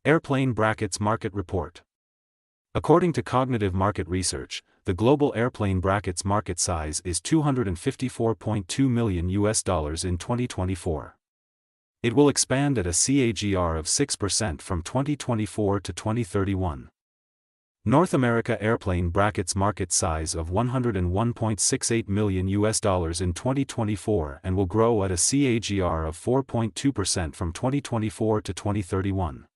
Airplane Brackets Market Report. According to Cognitive Market Research, the global airplane brackets market size is $254.2 million in 2024. It will expand at a CAGR of 6% from 2024 to 2031. North America airplane brackets market size of $101.68 million in 2024 and will grow at a CAGR of 4.2% from 2024 to 2031.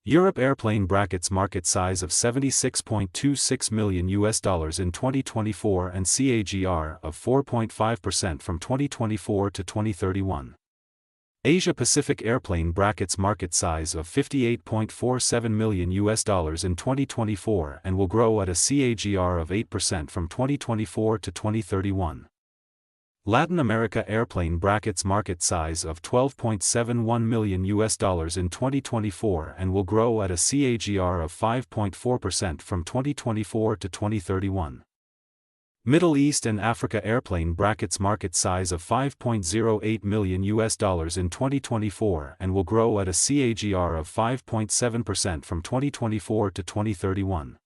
Europe airplane brackets market size of $76.26 million in 2024 and CAGR of 4.5% from 2024 to 2031. Asia Pacific airplane brackets market size of $58.47 million in 2024 and will grow at a CAGR of 8% from 2024 to 2031. Latin America airplane brackets market size of $12.71 million in 2024 and will grow at a CAGR of 5.4% from 2024 to 2031. Middle East and Africa airplane brackets market size of $5.08 million in 2024 and will grow at a CAGR of 5.7% from 2024 to 2031.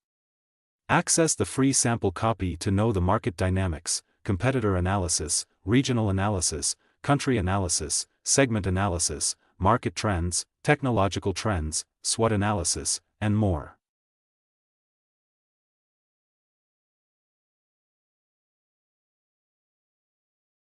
Access the free sample copy to know the market dynamics, competitor analysis, regional analysis, country analysis, segment analysis, market trends, technological trends, SWOT analysis, and more.